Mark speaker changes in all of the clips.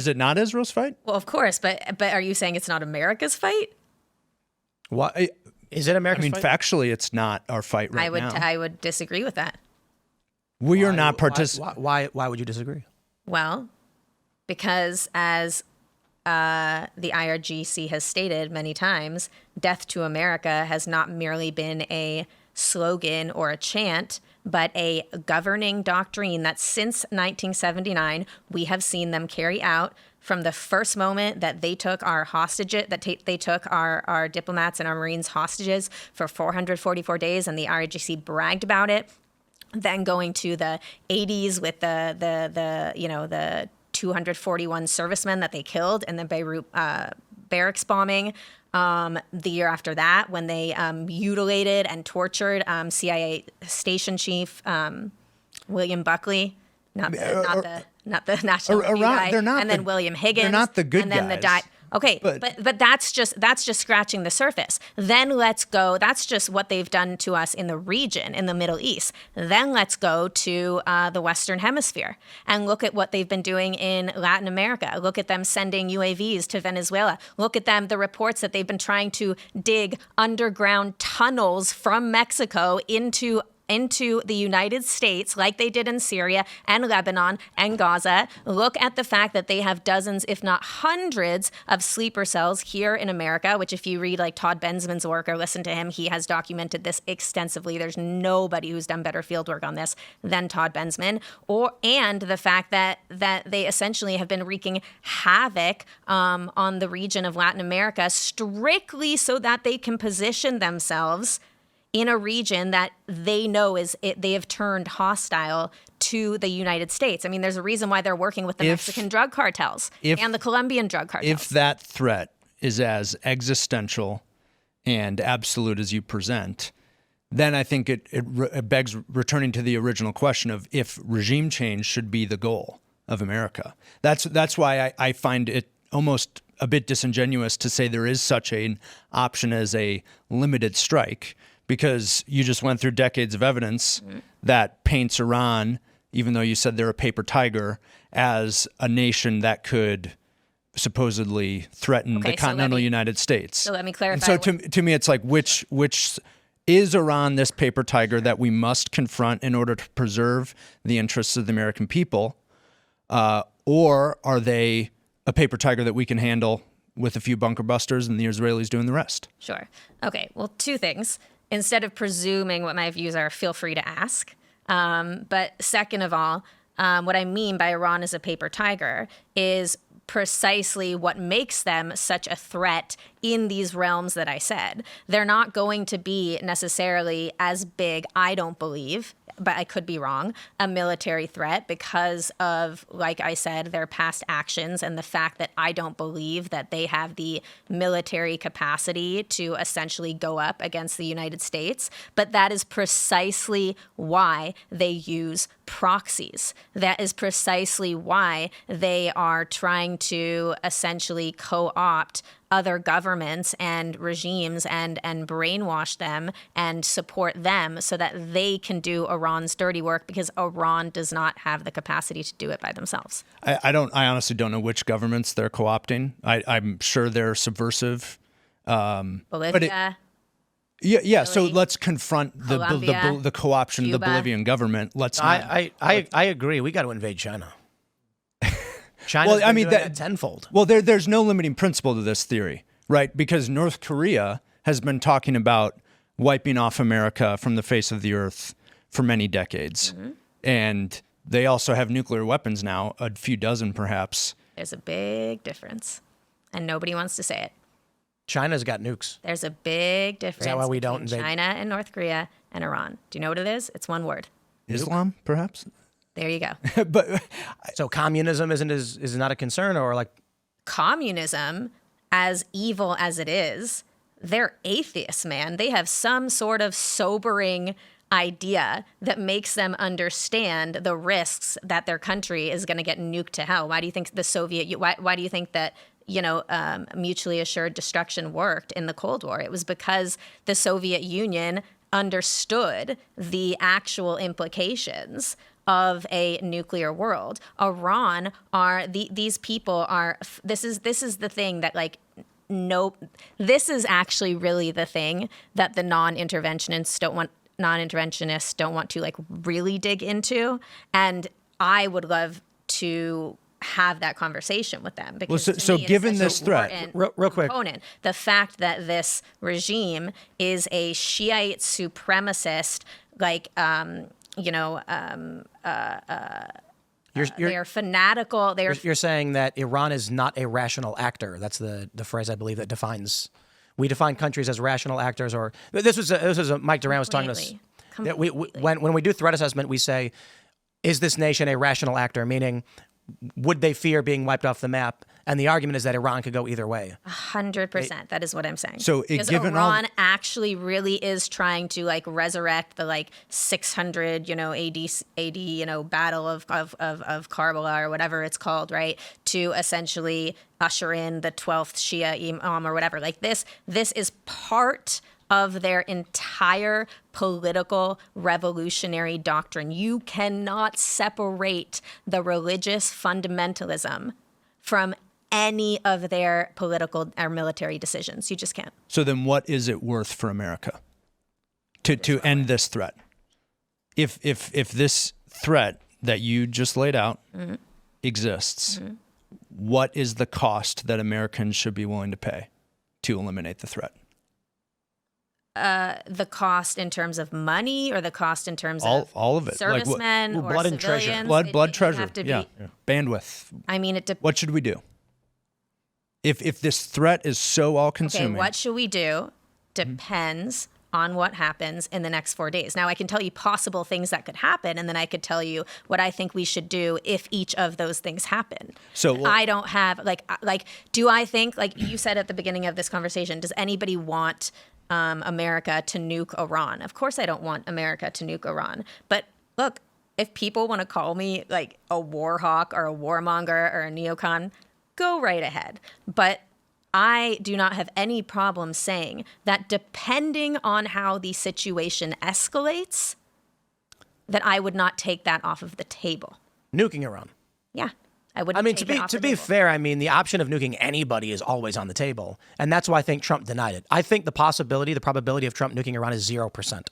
Speaker 1: Is it not Israel's fight?
Speaker 2: Well, of course, but are you saying it's not America's fight?
Speaker 1: Why?
Speaker 3: Is it America's fight?
Speaker 1: Factually, it's not our fight right now.
Speaker 2: I would disagree with that.
Speaker 1: We are not participating.
Speaker 3: Why would you disagree?
Speaker 2: Well, because as the IRGC has stated many times, Death to America has not merely been a slogan or a chant, but a governing doctrine that since 1979 we have seen them carry out from the first moment that they took our hostages, they took our diplomats and our Marines hostages for 444 days, and the IRGC bragged about it. Then going to the 80s with the 241 servicemen that they killed in the Beirut barracks bombing. The year after that, when they mutilated and tortured CIA station chief William Buckley, not the national guy, and then William Higgins,
Speaker 1: they're not the good
Speaker 2: and then
Speaker 1: guys.
Speaker 2: Okay, but that's just scratching the surface. Then let's go. That's just what they've done to us in the region, in the Middle East. Then let's go to the Western Hemisphere and look at what they've been doing in Latin America. Look at them sending UAVs to Venezuela. Look at the reports that they've been trying to dig underground tunnels from Mexico into the United States, like they did in Syria and Lebanon and Gaza. Look at the fact that they have dozens, if not hundreds, of sleeper cells here in America, which if you read like Todd Bensman's work or listen to him, he has documented this extensively. There's nobody who's done better field work on this than Todd Bensman. And the fact that they essentially have been wreaking havoc on the region of Latin America strictly so that they can position themselves in a region that they know they have turned hostile to the United States. I mean, there's a reason why they're working with the Mexican drug cartels and the Colombian drug cartels.
Speaker 1: If that threat is as existential and absolute as you present, then I think it begs returning to the original question of if regime change should be the goal of America. That's why I find it almost a bit disingenuous to say there is such an option as a limited strike, because you just went through decades of evidence that paints Iran, even though you said they're a paper tiger, as a nation that could supposedly threaten the continental United States.
Speaker 2: So let me clarify.
Speaker 1: And so to me, it's like, which is Iran this paper tiger that we must confront in order to preserve the interests of the American people? Or are they a paper tiger that we can handle with a few bunker busters and the Israelis doing the rest?
Speaker 2: Sure. Okay. Well, two things. Instead of presuming what my views are, feel free to ask. But second of all, what I mean by Iran as a paper tiger is precisely what makes them such a threat in these realms that I said. They're not going to be necessarily as big, I don't believe, but I could be wrong, a military threat because of, like I said, their past actions and the fact that I don't believe that they have the military capacity to essentially go up against the United States. But that is precisely why they use proxies. That is precisely why they are trying to essentially co-opt other governments and regimes and brainwash them and support them so that they can do Iran's dirty work, because Iran does not have the capacity to do it by themselves.
Speaker 1: I honestly don't know which governments they're co-opting. I'm sure they're subversive.
Speaker 2: Bolivia.
Speaker 1: Yeah.
Speaker 2: Chile,
Speaker 1: so let's confront the co-option
Speaker 2: Cuba.
Speaker 1: of the Bolivian government.
Speaker 3: I agree. We got to invade China. China's doing that tenfold.
Speaker 1: Well, there's no limiting principle to this theory, right? Because North Korea has been talking about wiping off America from the face of the earth for many decades. Mm-hmm. And they also have nuclear weapons now, a few dozen perhaps.
Speaker 2: There's a big difference, and nobody wants to say it.
Speaker 3: China's got nukes.
Speaker 2: There's a big difference.
Speaker 3: Is that why we don't
Speaker 2: between
Speaker 3: invade?
Speaker 2: China and North Korea and Iran? Do you know what it is? It's one word.
Speaker 1: Islam, perhaps?
Speaker 2: There you go.
Speaker 1: But
Speaker 3: so communism is not a concern, or like
Speaker 2: communism, as evil as it is, they're atheists, man. They have some sort of sobering idea that makes them understand the risks that their country is going to get nuked to hell. Why do you think why do you think that mutually assured destruction worked in the Cold War? It was because the Soviet Union understood the actual implications of a nuclear world. Iran these people are. This is the thing that like. No, this is actually really the thing that the non-interventionists don't want to like really dig into, and I would love to have that conversation with them because
Speaker 1: so given this threat,
Speaker 3: real quick,
Speaker 2: the fact that this regime is a Shiite supremacist, like they are fanatical.
Speaker 3: You're saying that Iran is not a rational actor. That's the phrase I believe that defines. We define countries as rational actors. Or this was a Mike Duran was talking to us. When we do threat assessment, we say, is this nation a rational actor? Meaning, would they fear being wiped off the map? And the argument is that Iran could go either way.
Speaker 2: 100%. That is what I'm saying.
Speaker 1: So
Speaker 2: because Iran actually really is trying to like resurrect the like 600 AD battle of Karbala or whatever it's called, right? To essentially usher in the 12th Shia Imam or whatever. Like this is part of their entire political revolutionary doctrine. You cannot separate the religious fundamentalism from any of their political or military decisions. You just can't.
Speaker 1: So then what is it worth for America to end this threat? If this threat that you just laid out exists, what is the cost that Americans should be willing to pay to eliminate the threat?
Speaker 2: The cost in terms of money, or the cost in terms
Speaker 1: of all of it,
Speaker 2: servicemen
Speaker 1: like
Speaker 2: or
Speaker 3: blood and treasure,
Speaker 2: civilians?
Speaker 1: blood treasure, bandwidth.
Speaker 2: I mean,
Speaker 1: what should we do? If this threat is so all-consuming,
Speaker 2: okay, what should we do? Depends on what happens in the next 4 days. Now, I can tell you possible things that could happen, and then I could tell you what I think we should do if each of those things happen.
Speaker 1: So
Speaker 2: I don't have do I think, like you said at the beginning of this conversation, does anybody want America to nuke Iran? Of course I don't want America to nuke Iran. But look, if people want to call me like a war hawk or a warmonger or a neocon, go right ahead. But I do not have any problem saying that depending on how the situation escalates, that I would not take that off of the table.
Speaker 3: Nuking Iran.
Speaker 2: Yeah. I wouldn't.
Speaker 3: I mean, to be fair, I mean, the option of nuking anybody is always on the table. And that's why I think Trump denied it. I think the probability of Trump nuking Iran is 0%.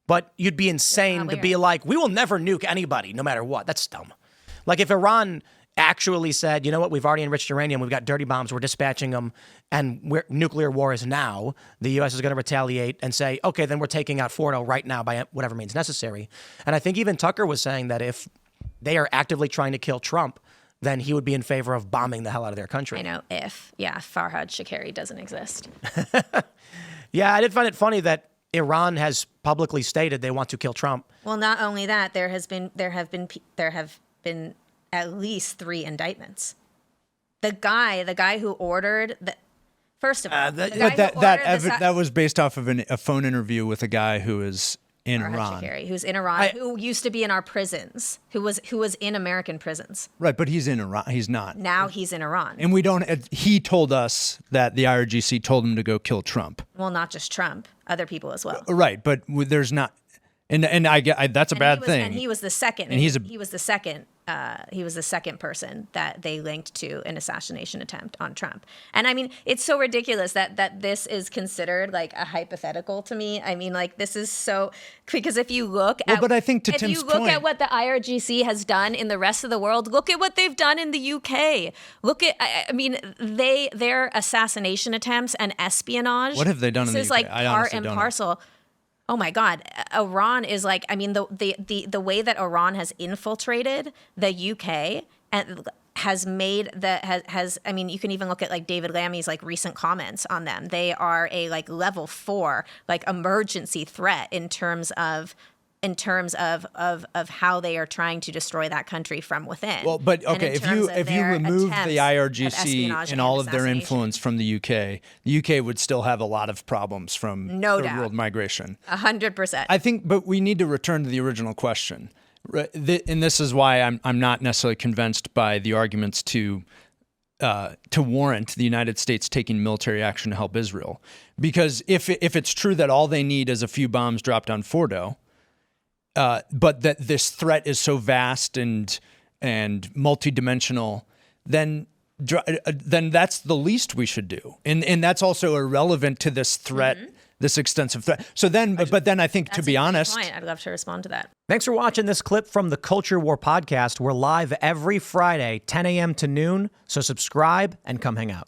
Speaker 3: But you'd be insane to be like, we will never nuke anybody, no matter what. That's dumb. Like if Iran actually said, you know what, we've already enriched uranium, we've got dirty bombs, we're dispatching them, and nuclear war is now, the U.S. is going to retaliate and say, okay, then we're taking out Fordo right now by whatever means necessary. And I think even Tucker was saying that if they are actively trying to kill Trump, then he would be in favor of bombing the hell out of their country.
Speaker 2: I know, Farhad Shakari doesn't exist.
Speaker 3: Yeah, I did find it funny that Iran has publicly stated they want to kill Trump.
Speaker 2: Well, not only that, there have been at least 3 indictments. The guy who ordered the first of all,
Speaker 1: that was based off of a phone interview with a guy who is in Iran.
Speaker 2: Who's in Iran, who used to be in our prisons, who was in American prisons.
Speaker 1: Right, but he's in Iran. He's not.
Speaker 2: Now he's in Iran.
Speaker 1: And he told us that the IRGC told him to go kill Trump.
Speaker 2: Well, not just Trump, other people as well.
Speaker 1: Right, but there's not. And that's a bad thing.
Speaker 2: And he was the second.
Speaker 1: And
Speaker 2: he was the second. He was the second person that they linked to an assassination attempt on Trump. And I mean, it's so ridiculous that this is considered like a hypothetical to me. I mean, like this is so, because if you look at,
Speaker 1: but I think to Tim's point,
Speaker 2: at what the IRGC has done in the rest of the world, look at what they've done in the UK. Look at, I mean, their assassination attempts and espionage.
Speaker 1: What have they done in the UK?
Speaker 2: This is like part and parcel. Oh my God, Iran is like, I mean, the way that Iran has infiltrated the UK and has made I mean, you can even look at like David Lammy's like recent comments on them. They are a like level 4 like emergency threat in terms of how they are trying to destroy that country from within.
Speaker 1: Well, but okay, if you remove the IRGC and all of their influence from the UK would still have a lot of problems from third world migration.
Speaker 2: 100%.
Speaker 1: I think, but we need to return to the original question. And this is why I'm not necessarily convinced by the arguments to warrant the United States taking military action to help Israel. Because if it's true that all they need is a few bombs dropped on Fordo, but that this threat is so vast and multidimensional, then that's the least we should do, and that's also irrelevant to this threat, this extensive threat. So then, but then I think, to be honest,
Speaker 2: I'd love to respond to that.
Speaker 3: Thanks for watching this clip from the Culture War podcast. We're live every Friday, 10 a.m. to noon. So subscribe and come hang out.